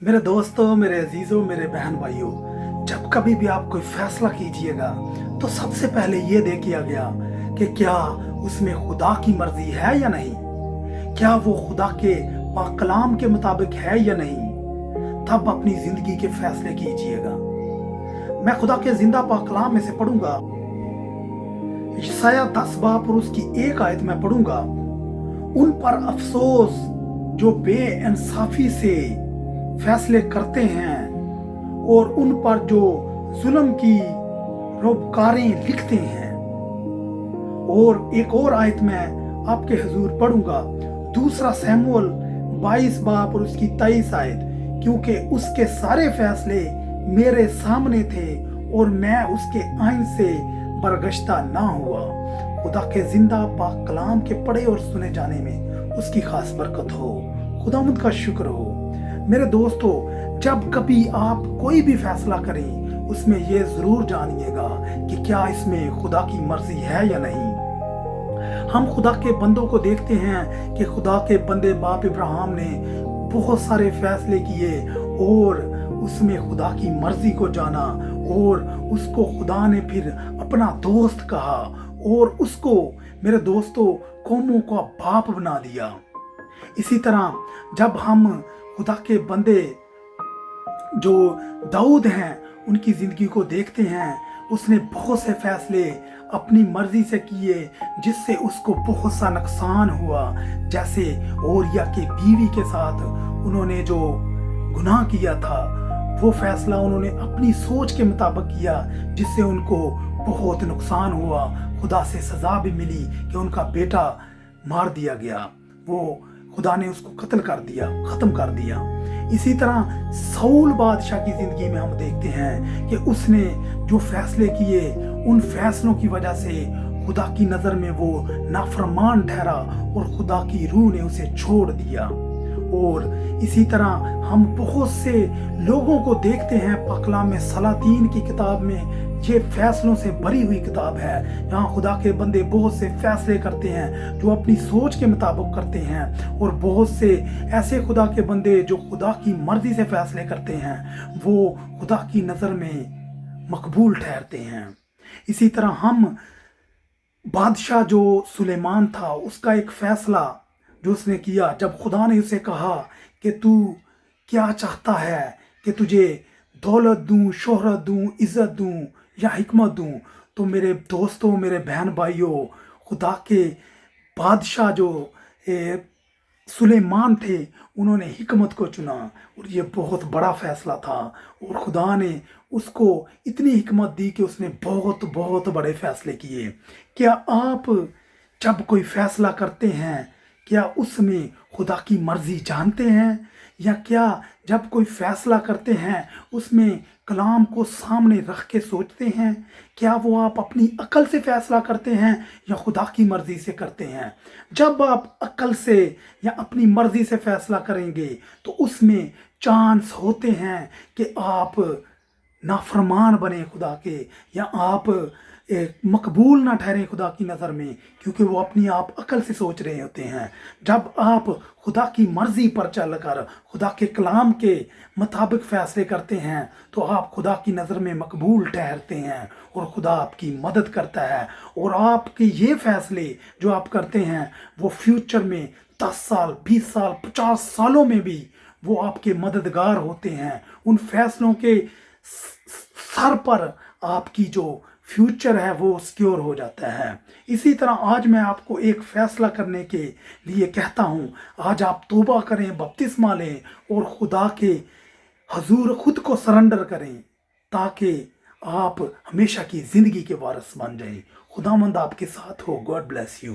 मेरे दोस्तों, मेरे अजीज़ों, मेरे बहन भाइयों, जब कभी भी आप कोई फैसला कीजिएगा तो सबसे पहले ये देखिए गया कि क्या उसमें खुदा की मर्जी है या नहीं, क्या वो खुदा के पाक कलाम के मुताबिक है या नहीं। तब अपनी जिंदगी के फैसले कीजिएगा। मैं खुदा के जिंदा पाक कलाम में से पढ़ूंगा, यशायाह 10 बाब और उसकी 1 आयत में पढ़ूंगा। उन पर अफसोस जो बेइंसाफी से फैसले करते हैं और उन पर जो जुल्म की रोबकारें लिखते हैं। और एक और आयत में आपके हुजूर पढ़ूंगा, 2 शमूएल 22 बाब और उसकी 23 आयत, क्योंकि उसके सारे फैसले मेरे सामने थे और मैं उसके आइन से बरगश्ता ना हुआ। खुदा के जिंदा पाक कलाम के पढ़े और सुने जाने में उसकी खास बरकत हो। खुदावंद का शुक्र हो। मेरे दोस्तों, जब कभी आप कोई भी फैसला करें उसमें ये जरूर जानिएगा कि क्या इसमें खुदा की मर्जी है या नहीं। हम खुदा के बंदों को देखते हैं कि खुदा के बंदे बाप इब्राहिम ने बहुत सारे फैसले किए और उसमें खुदा की मर्जी को जाना और उसको खुदा ने फिर अपना दोस्त कहा और उसको, मेरे दोस्तों, कौमों का बाप बना दिया। इसी तरह जब हम खुदा के बंदे जो दाऊद हैं उनकी जिंदगी को देखते हैं, उसने बहुत से फैसले अपनी मर्जी से किए जिससे उसको बहुत सा नुकसान हुआ। जैसे ओरिया के बीवी के साथ उन्होंने जो गुनाह किया था, वो फैसला उन्होंने अपनी सोच के मुताबिक किया जिससे उनको बहुत नुकसान हुआ। खुदा से सजा भी मिली कि उनका बेटा मार दिया गया, वो खुदा ने उसको कत्ल कर दिया, खत्म कर दिया। इसी तरह साउल बादशाह की जिंदगी में हम देखते हैं कि उसने जो फैसले किए, उन फैसलों की वजह से खुदा की नजर में वो नाफरमान ठहरा और खुदा की रूह ने उसे छोड़ दिया। और इसी तरह हम बहुत से लोगों को देखते हैं पाक कलाम में, सलातीन की किताब में, ये फैसलों से भरी हुई किताब है। यहाँ खुदा के बंदे बहुत से फैसले करते हैं जो अपनी सोच के मुताबिक करते हैं, और बहुत से ऐसे खुदा के बंदे जो खुदा की मर्जी से फैसले करते हैं, वो खुदा की नज़र में मकबूल ठहरते हैं। इसी तरह हम बादशाह जो सुलेमान था, उसका एक फैसला जो उसने किया, जब खुदा ने उसे कहा कि तू क्या चाहता है, कि तुझे दौलत दूं, शोहरत दूं, इज्जत दूं या हिकमत दूं, तो मेरे दोस्तों, मेरे बहन भाइयों, खुदा के बादशाह जो सुलेमान थे, उन्होंने हिकमत को चुना और ये बहुत बड़ा फैसला था। और खुदा ने उसको इतनी हिकमत दी कि उसने बहुत बहुत बड़े फैसले किए। क्या आप जब कोई फैसला करते हैं, क्या उसमें खुदा की मर्जी जानते हैं, या क्या जब कोई फैसला करते हैं उसमें कलाम को सामने रख के सोचते हैं? क्या वो आप अपनी अकल से फैसला करते हैं या खुदा की मर्जी से करते हैं? जब आप अकल से या अपनी मर्जी से फैसला करेंगे तो उसमें चांस होते हैं कि आप नाफरमान बने खुदा के, या आप मकबूल ना ठहरे खुदा की नज़र में, क्योंकि वो अपनी आप अकल से सोच रहे होते हैं। जब आप खुदा की मर्जी पर चलकर खुदा के कलाम के मुताबिक फैसले करते हैं तो आप खुदा की नज़र में मकबूल ठहरते हैं और खुदा आपकी मदद करता है। और आपके ये फैसले जो आप करते हैं वो फ्यूचर में 10 साल, 20 साल, 50 सालों में भी वो आपके मददगार होते हैं। उन फैसलों के सर पर आपकी जो फ्यूचर है वो सिक्योर हो जाता है। इसी तरह आज मैं आपको एक फैसला करने के लिए कहता हूँ। आज आप तौबा करें, बपतिस्मा लें और खुदा के हजूर खुद को सरेंडर करें, ताकि आप हमेशा की जिंदगी के वारिस बन जाएं। खुदावंद आपके साथ हो। God bless you.